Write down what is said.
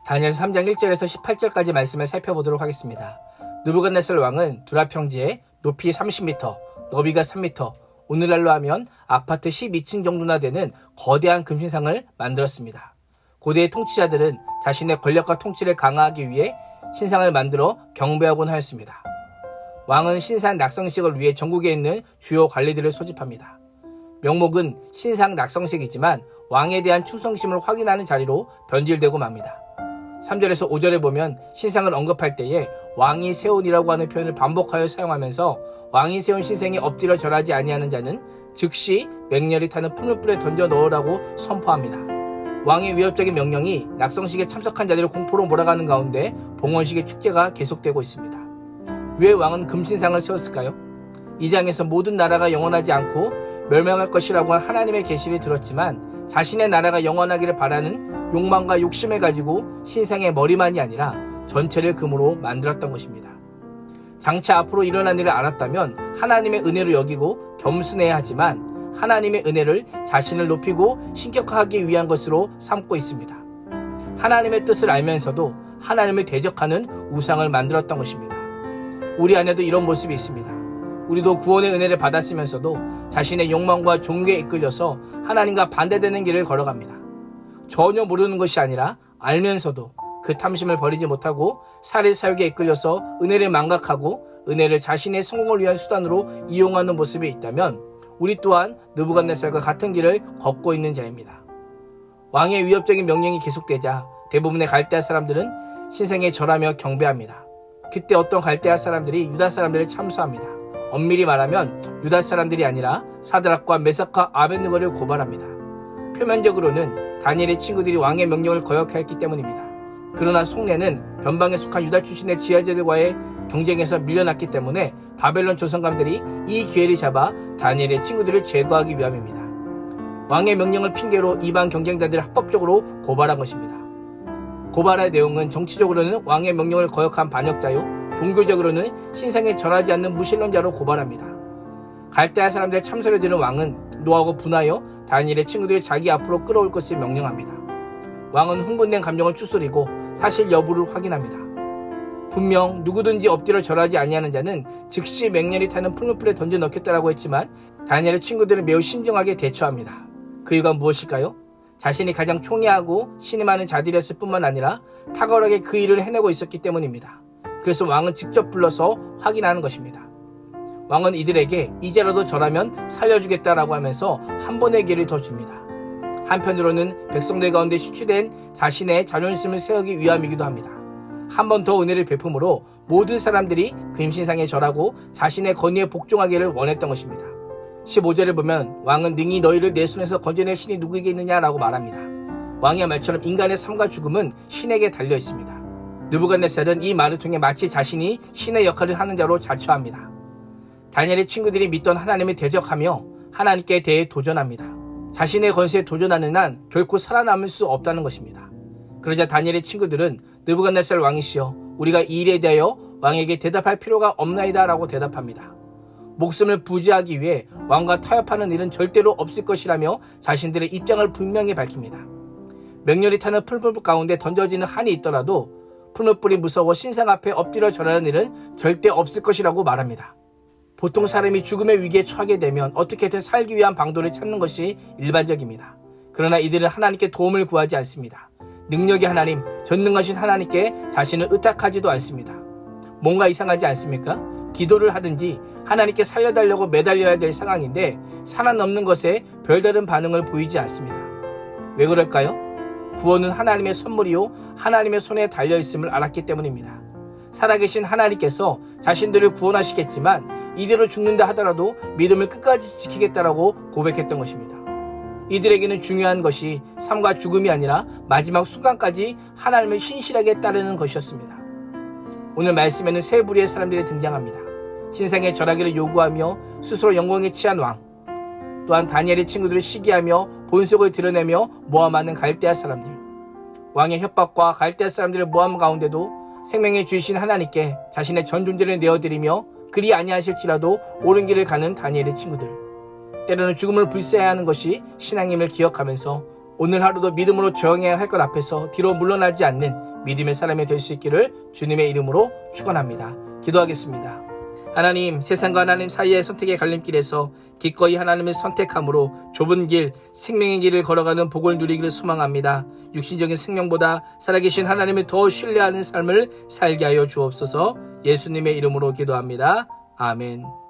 다니엘서 3장 1절에서 18절까지 말씀을 살펴보도록 하겠습니다. 느부갓네살 왕은 두라 평지에 높이 30m, 너비가 3m, 오늘날로 하면 아파트 12층 정도나 되는 거대한 금신상을 만들었습니다. 고대의 통치자들은 자신의 권력과 통치를 강화하기 위해 신상을 만들어 경배하곤 하였습니다. 왕은 신상 낙성식을 위해 전국에 있는 주요 관리들을 소집합니다. 명목은 신상 낙성식이지만 왕에 대한 충성심을 확인하는 자리로 변질되고 맙니다. 3절에서 5절에 보면 신상을 언급할 때에 왕이 세운이라고 하는 표현을 반복하여 사용하면서 왕이 세운 신상에 엎드려 절하지 아니하는 자는 즉시 맹렬히 타는 풀무불에 던져 넣으라고 선포합니다. 왕의 위협적인 명령이 낙성식에 참석한 자들을 공포로 몰아가는 가운데 봉헌식의 축제가 계속되고 있습니다. 왜 왕은 금신상을 세웠을까요? 이 장에서 모든 나라가 영원하지 않고 멸망할 것이라고 한 하나님의 계시를 들었지만 자신의 나라가 영원하기를 바라는 욕망과 욕심을 가지고 신상의 머리만이 아니라 전체를 금으로 만들었던 것입니다. 장차 앞으로 일어난 일을 알았다면 하나님의 은혜로 여기고 겸손해야 하지만 하나님의 은혜를 자신을 높이고 신격화하기 위한 것으로 삼고 있습니다. 하나님의 뜻을 알면서도 하나님을 대적하는 우상을 만들었던 것입니다. 우리 안에도 이런 모습이 있습니다. 우리도 구원의 은혜를 받았으면서도 자신의 욕망과 종교에 이끌려서 하나님과 반대되는 길을 걸어갑니다. 전혀 모르는 것이 아니라 알면서도 그 탐심을 버리지 못하고 살의 사욕에 이끌려서 은혜를 망각하고 은혜를 자신의 성공을 위한 수단으로 이용하는 모습이 있다면 우리 또한 느부갓네살과 같은 길을 걷고 있는 자입니다. 왕의 위협적인 명령이 계속되자 대부분의 갈대아 사람들은 신상에 절하며 경배합니다. 그때 어떤 갈대아 사람들이 유다 사람들을 참수합니다. 엄밀히 말하면 유다 사람들이 아니라 사드락과 메삭과 아벳느고를 고발합니다. 표면적으로는 다니엘의 친구들이 왕의 명령을 거역하였기 때문입니다. 그러나 속내는 변방에 속한 유다 출신의 지하자들과의 경쟁에서 밀려났기 때문에 바벨론 조선감들이 이 기회를 잡아 다니엘의 친구들을 제거하기 위함입니다. 왕의 명령을 핑계로 이방 경쟁자들을 합법적으로 고발한 것입니다. 고발의 내용은 정치적으로는 왕의 명령을 거역한 반역자요, 종교적으로는 신상에 절하지 않는 무신론자로 고발합니다. 갈대아 사람들의 참소를 들은 왕은 노하고 분하여 다니엘의 친구들을 자기 앞으로 끌어올 것을 명령합니다. 왕은 흥분된 감정을 추스리고 사실 여부를 확인합니다. 분명 누구든지 엎드려 절하지 아니하는 자는 즉시 맹렬히 타는 풀무불에 던져 넣겠다라고 했지만 다니엘의 친구들은 매우 신중하게 대처합니다. 그 이유가 무엇일까요? 자신이 가장 총애하고 신임하는 자들이었을 뿐만 아니라 탁월하게 그 일을 해내고 있었기 때문입니다. 그래서 왕은 직접 불러서 확인하는 것입니다. 왕은 이들에게 이제라도 절하면 살려주겠다라고 하면서 한 번의 기회를 더 줍니다. 한편으로는 백성들 가운데 수치된 자신의 자존심을 세우기 위함이기도 합니다. 한 번 더 은혜를 베품으로 모든 사람들이 금신상에 절하고 자신의 권위에 복종하기를 원했던 것입니다. 15절을 보면 왕은 능히 너희를 내 손에서 건져낼 신이 누구에게 있느냐라고 말합니다. 왕의 말처럼 인간의 삶과 죽음은 신에게 달려 있습니다. 느부갓네살은 이 말을 통해 마치 자신이 신의 역할을 하는 자로 자처합니다. 다니엘의 친구들이 믿던 하나님을 대적하며 하나님께 대해 도전합니다. 자신의 권세에 도전하는 한 결코 살아남을 수 없다는 것입니다. 그러자 다니엘의 친구들은 느부갓네살 왕이시여 우리가 이 일에 대하여 왕에게 대답할 필요가 없나이다 라고 대답합니다. 목숨을 부지하기 위해 왕과 타협하는 일은 절대로 없을 것이라며 자신들의 입장을 분명히 밝힙니다. 맹렬히 타는 풀무불 가운데 던져지는 한이 있더라도 풀무불이 무서워 신상 앞에 엎드려 절하는 일은 절대 없을 것이라고 말합니다. 보통 사람이 죽음의 위기에 처하게 되면 어떻게든 살기 위한 방도를 찾는 것이 일반적입니다. 그러나 이들은 하나님께 도움을 구하지 않습니다. 능력의 하나님, 전능하신 하나님께 자신을 의탁하지도 않습니다. 뭔가 이상하지 않습니까? 기도를 하든지 하나님께 살려달라고 매달려야 될 상황인데 살아남는 것에 별다른 반응을 보이지 않습니다. 왜 그럴까요? 구원은 하나님의 선물이요 하나님의 손에 달려있음을 알았기 때문입니다. 살아계신 하나님께서 자신들을 구원하시겠지만 이대로 죽는다 하더라도 믿음을 끝까지 지키겠다라고 고백했던 것입니다. 이들에게는 중요한 것이 삶과 죽음이 아니라 마지막 순간까지 하나님을 신실하게 따르는 것이었습니다. 오늘 말씀에는 세 부류의 사람들이 등장합니다. 신상에 절하기를 요구하며 스스로 영광에 취한 왕, 또한 다니엘의 친구들을 시기하며 본색을 드러내며 모함하는 갈대아 사람들, 왕의 협박과 갈대아 사람들의 모함 가운데도 생명의 주이신 하나님께 자신의 전 존재를 내어드리며 그리 아니하실지라도 옳은 길을 가는 다니엘의 친구들, 때로는 죽음을 불사해하는 것이 신앙임을 기억하면서 오늘 하루도 믿음으로 조용해야 할 것 앞에서 뒤로 물러나지 않는 믿음의 사람이 될 수 있기를 주님의 이름으로 축원합니다. 기도하겠습니다. 하나님, 세상과 하나님 사이의 선택의 갈림길에서 기꺼이 하나님을 선택함으로 좁은 길, 생명의 길을 걸어가는 복을 누리기를 소망합니다. 육신적인 생명보다 살아계신 하나님을 더 신뢰하는 삶을 살게 하여 주옵소서. 예수님의 이름으로 기도합니다. 아멘.